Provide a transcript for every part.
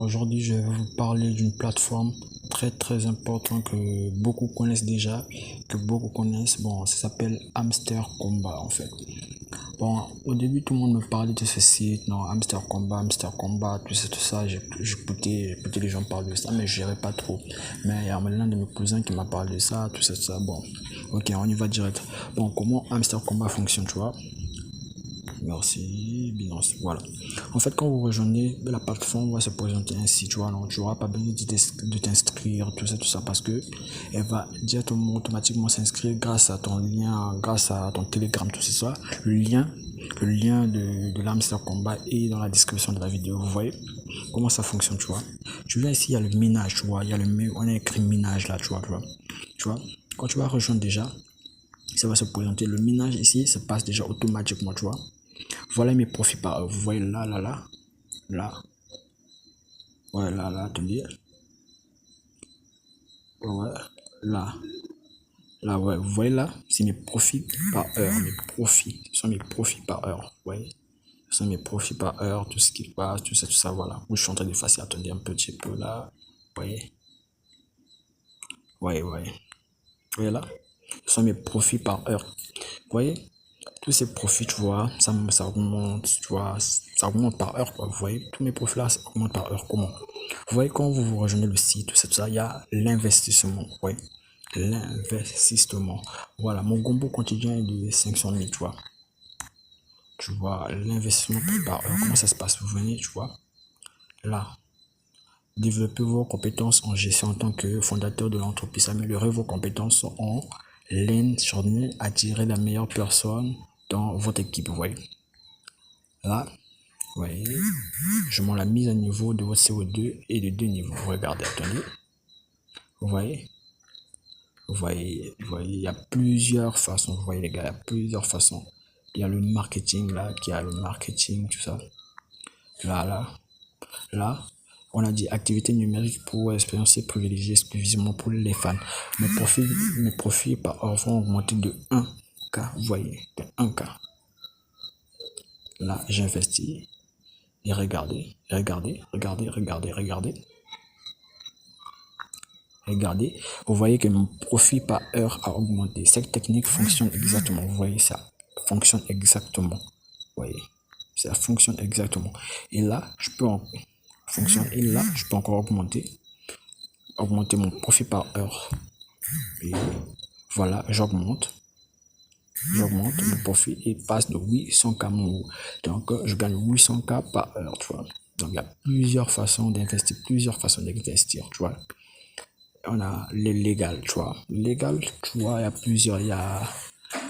Aujourd'hui, je vais vous parler d'une plateforme très importante que beaucoup connaissent déjà, que beaucoup connaissent. Bon, ça s'appelle Hamster Combat en fait. Bon, au début, tout le monde me parlait de ce site, non, Hamster Combat, tout ça. J'écoutais les gens parler de ça, mais je gérais pas trop. Mais il y a l'un de mes cousins qui m'a parlé de ça, tout ça, tout ça. Bon, ok, on y va direct. Bon, comment Hamster Combat fonctionne, tu vois? Merci, Binance, voilà. En fait, quand vous rejoignez la plateforme, va se présenter ainsi, tu vois, non, tu n'auras pas besoin de t'inscrire, tout ça, parce que elle va directement, automatiquement s'inscrire grâce à ton lien, grâce à ton Telegram, tout ça. Le lien de l'Hamster Combat est dans la description de la vidéo. Vous voyez comment ça fonctionne, tu vois. Tu viens ici, il y a le minage, tu vois, on a écrit minage là, tu vois. Quand tu vas rejoindre déjà, ça va se présenter. Le minage ici se passe déjà automatiquement, tu vois. Voilà mes profits par heure. Vous voyez là. Ouais, là, attendez. Ouais, là, ouais. Vous voyez là, c'est mes profits par heure. Mes profits. Ce sont mes profits par heure. Vous voyez, ce sont mes profits par heure, tout ce qui passe, tout ça, voilà. Où je suis en train d'effacer. Attendez un petit peu là. Vous voyez, ouais. Vous voyez là, ce sont mes profits par heure. Vous voyez, tous ces profits, tu vois, ça augmente, tu vois, ça augmente par heure, quoi. Vous voyez, tous mes profits là, ça augmente par heure. Comment? Vous voyez, quand vous rejoignez le site, tout ça, il y a l'investissement. Vous voyez, l'investissement. Voilà, mon gombo quotidien est de 500 000, tu vois. Tu vois, l'investissement par heure, comment ça se passe? Vous venez, tu vois, là, développer vos compétences en gestion en tant que fondateur de l'entreprise, améliorer vos compétences en learning, attirer la meilleure personne dans votre équipe, vous voyez. Là, vous voyez, je monte la mise à niveau de votre CO2 et de 2 niveaux. Regardez, attendez. Vous voyez, il y a plusieurs façons. Vous voyez les gars, il y a plusieurs façons. Il y a le marketing là, qui a le marketing, tout ça. Là, on a dit activité numérique pour expérience privilégiée exclusivement pour les fans. Mes profits par heure vont augmenter de 1K, vous voyez, de 1K. Là, j'investis et regardez. Vous voyez que mon profit par heure a augmenté. Cette technique fonctionne exactement. Vous voyez, ça fonctionne exactement. Vous voyez, ça fonctionne exactement. Et là, je peux encore augmenter mon profit par heure. Et voilà, j'augmente mon profit et passe de 800K mon. Donc, je gagne 800K par heure, tu vois. Donc, il y a plusieurs façons d'investir, tu vois. On a les légal, tu vois. Légal, tu vois, il y a plusieurs. Il y a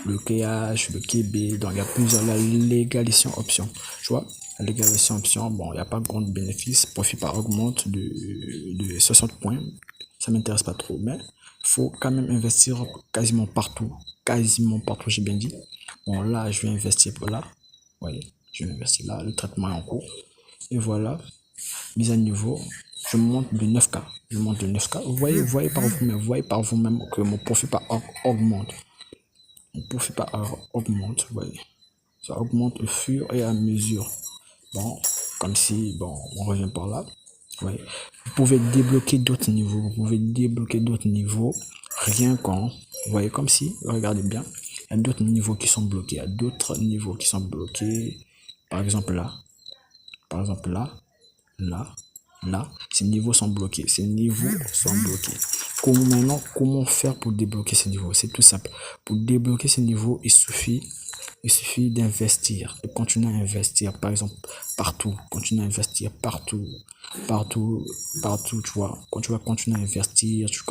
le KH, le KB, donc il y a plusieurs. La légalisation option, tu vois. La légalisation option, bon, il n'y a pas grand bénéfice. Profit par augmente de 60 points. Ça m'intéresse pas trop, mais faut quand même investir quasiment partout. Quasiment partout, j'ai bien dit. Bon, là, je vais investir pour là. Vous voyez, je vais investir là. Le traitement est en cours. Et voilà, mise à niveau, je monte de 9K. Je monte de 9K. Voyez par vous-même que mon profit par heure augmente. Mon profit par heure augmente, vous voyez. Ça augmente au fur et à mesure. Bon, comme si, bon, on revient par là. Vous voyez. Vous pouvez débloquer d'autres niveaux. Rien qu'en, vous voyez, comme si, regardez bien, il y a d'autres niveaux qui sont bloqués. Il y a d'autres niveaux qui sont bloqués. Par exemple là. Là, ces niveaux sont bloqués. Comment faire pour débloquer ces niveaux? C'est tout simple. Pour débloquer ces niveaux, il suffit d'investir, de continuer à investir, par exemple, partout. Continuer à investir partout, tu vois. Quand tu vas continuer à investir, tu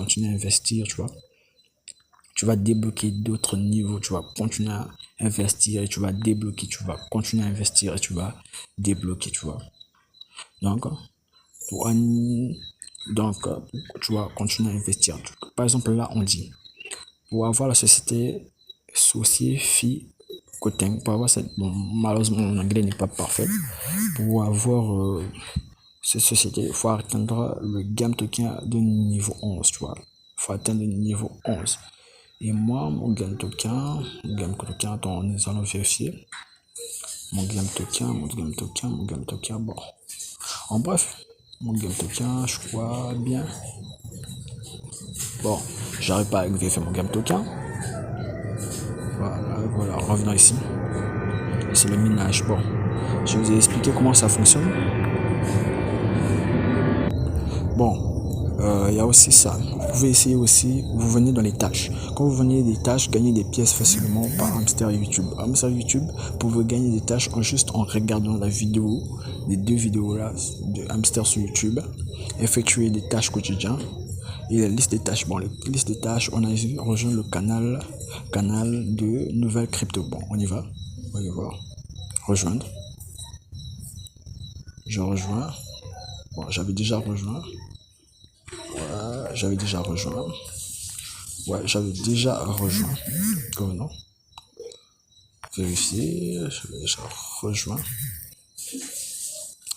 vois. Tu vas débloquer d'autres niveaux, tu vas continuer à investir et tu vas débloquer, tu vas continuer à investir et tu vas débloquer, tu vois. Donc, pour un- donc, tu vas continuer à investir. Par exemple, là, on dit, pour avoir la société Sophie Cotin, pour avoir cette, bon, malheureusement, mon anglais n'est pas parfait. Pour avoir cette société, il faut atteindre le gamme token de niveau 11, tu vois. Il faut atteindre le niveau 11. Et moi, mon gamme token, attends, nous allons vérifier. Mon gamme token, bon. En bref, mon game token, je crois bien. Bon, j'arrive pas à vérifier mon game token. Voilà, revenons ici. C'est le minage. Bon, je vais vous expliquer comment ça fonctionne. Bon, il y a aussi ça. Vous pouvez essayer aussi, vous venez dans les tâches. Quand vous venez des tâches, gagnez des pièces facilement par Hamster YouTube. Hamster YouTube, vous pouvez gagner des tâches juste en regardant la vidéo, les 2 vidéos là de Hamster sur YouTube, effectuer des tâches quotidiennes et la liste des tâches. Bon, la liste des tâches, on a rejoint le canal de Nouvelle Crypto. Bon, on y va. On y va. Rejoindre. Je rejoins. Bon, j'avais déjà rejoint. J'avais déjà rejoint. Ouais, j'avais déjà rejoint. Oh non. Vérifier. J'avais déjà rejoint.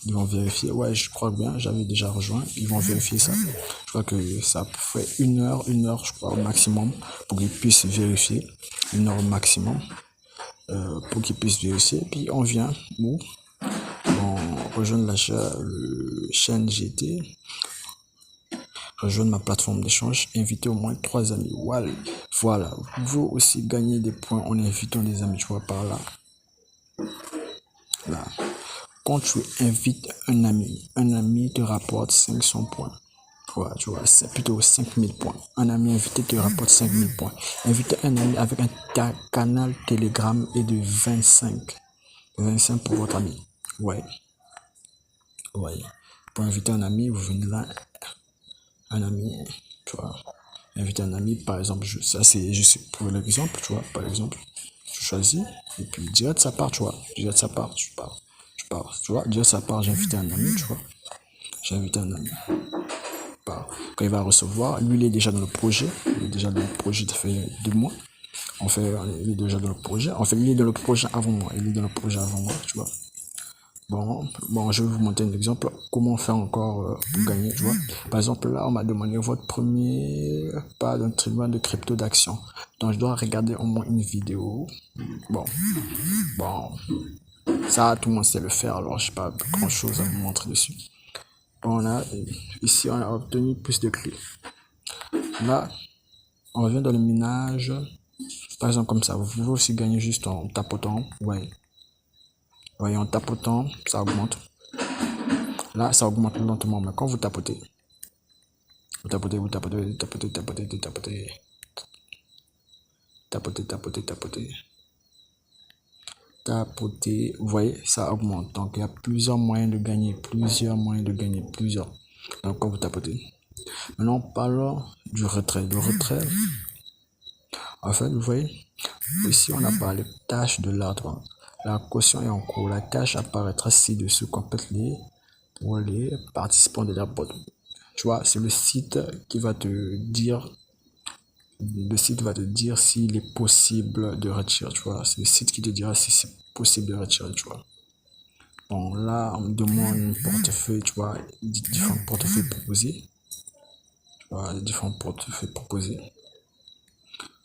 Ils vont vérifier. Ouais, je crois bien, j'avais déjà rejoint. Ils vont vérifier ça. Je crois que ça fait une heure, je crois, au maximum, pour qu'ils puissent vérifier. 1 heure au maximum, pour qu'ils puissent vérifier. Puis on vient, où on rejoint la chaîne GT, rejoindre ma plateforme d'échange, inviter au moins 3 amis. Voilà, vous pouvez aussi gagner des points en invitant des amis, tu vois, par là. Là. Quand tu invites un ami te rapporte 500 points. Tu vois, c'est plutôt 5000 points. Un ami invité te rapporte 5000 points. Inviter un ami avec un canal Telegram est de 25. 25 pour votre ami. Ouais. Pour inviter un ami, vous venez là. Un ami, tu vois. Inviter un ami, par exemple, ça c'est juste pour l'exemple, tu vois. Par exemple, je choisis et puis direct ça part, tu vois. Direct ça part, tu vois. Direct ça part, j'ai invité un ami, tu vois. J'ai invité un ami. Quand il va recevoir, lui il est déjà dans le projet. Il est déjà dans le projet, ça fait 2 mois. Il est déjà dans le projet. Il est dans le projet avant moi. Tu vois. Bon, je vais vous montrer un exemple. Comment faire encore pour gagner, tu vois. Par exemple, là, on m'a demandé votre premier pas d'un traitement de crypto d'action. Donc, je dois regarder au moins une vidéo. Bon, ça, tout le monde sait le faire, alors je n'ai pas grand chose à vous montrer dessus. Ici, on a obtenu plus de clés. Là, on revient dans le minage. Par exemple, comme ça, vous pouvez aussi gagner juste en tapotant. Ouais, en tapotant, ça augmente. Là, ça augmente lentement, mais quand vous tapotez, tapotez, vous voyez, ça augmente. Donc, il y a plusieurs moyens de gagner, Donc, quand vous tapotez. Maintenant, parlons du retrait. Le retrait, en fait, vous voyez, ici, on a parlé tâche de l'arbre. La caution est en cours. La tâche apparaîtra ci-dessous. Complète-les pour les participants de la boîte. Tu vois, c'est le site qui va te dire. Le site va te dire s'il est possible de retirer, tu vois. C'est le site qui te dira si c'est possible de retirer, tu vois. Bon, là, on me demande un portefeuille, tu vois, différents portefeuilles proposés. Tu vois, les différents portefeuilles proposés.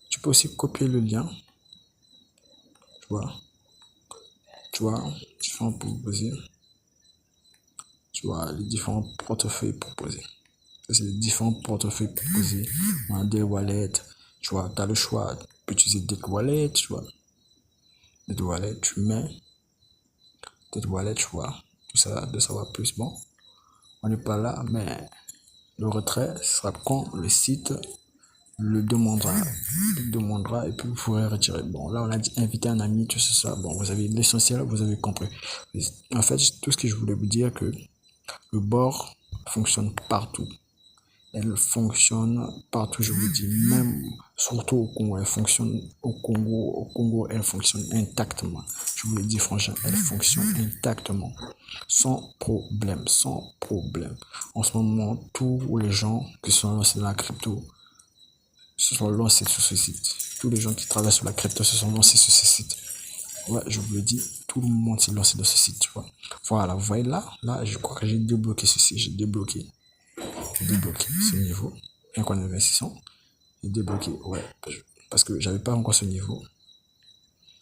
Tu peux aussi copier le lien. Tu vois, différents proposés. Tu vois, les différents portefeuilles proposés. C'est les différents portefeuilles proposés. Des wallets, tu vois, tu as le choix. Tu peux utiliser des wallets, tu vois. Des wallets, tu mets. Des wallets, tu vois. Tout ça, de savoir plus. Bon, on n'est pas là, mais le retrait sera quand le site le demandera et puis vous pourrez retirer. Bon, là, on a dit inviter un ami, tout ça. Bon, vous avez l'essentiel, vous avez compris. En fait, tout ce que je voulais vous dire, que le bord fonctionne partout. Elle fonctionne partout, je vous dis, même surtout au Congo, elle fonctionne au Congo, elle fonctionne intactement. Je vous le dis franchement, elle fonctionne intactement, sans problème. En ce moment, tous les gens qui sont lancés dans la crypto se sont lancés sur ce site. Tous les gens qui travaillent sur la crypto se sont lancés sur ce site. Ouais, je vous le dis, tout le monde s'est lancé dans ce site, tu vois. Voilà, vous voyez là, je crois que j'ai débloqué ceci, j'ai débloqué ce niveau. Bien qu'on avait 600, j'ai débloqué, ouais, parce que j'avais pas encore ce niveau.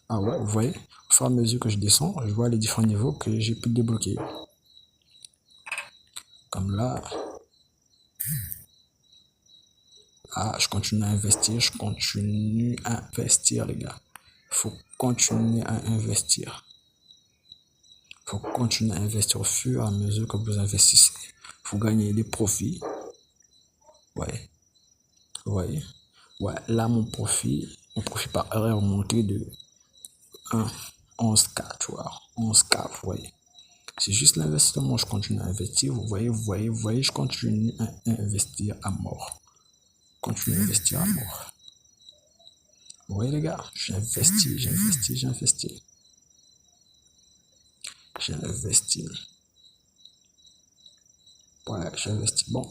Ah ouais, vous voyez, au fur et à mesure que je descends, je vois les différents niveaux que j'ai pu débloquer. Comme là, je continue à investir, les gars. Faut continuer à investir. Faut continuer à investir au fur et à mesure que vous investissez. Faut gagner des profits. Ouais. Ouais. Ouais. Là, mon profit par heure est remonté de 11K, tu vois. 11K, vous voyez. C'est juste l'investissement, je continue à investir. Vous voyez, je continue à investir à mort. Continue à investir à mort. Vous voyez, les gars, j'investis. J'investis. Ouais, j'investis. Bon,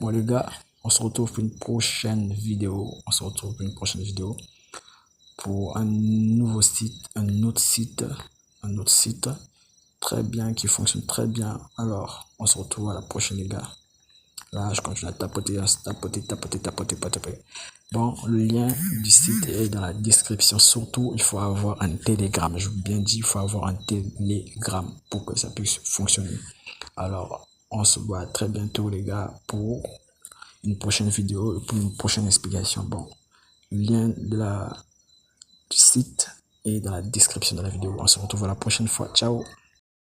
les gars, on se retrouve pour une prochaine vidéo. Pour un nouveau site, un autre site très bien, qui fonctionne très bien. Alors, on se retrouve à la prochaine, les gars. Là, je continue à tapoter. Bon, le lien du site est dans la description. Surtout, il faut avoir un Telegram. Je vous ai bien dit, il faut avoir un Telegram pour que ça puisse fonctionner. Alors, on se voit très bientôt, les gars, pour une prochaine vidéo, pour une prochaine explication. Bon, le lien du site est dans la description de la vidéo. On se retrouve à la prochaine fois. Ciao!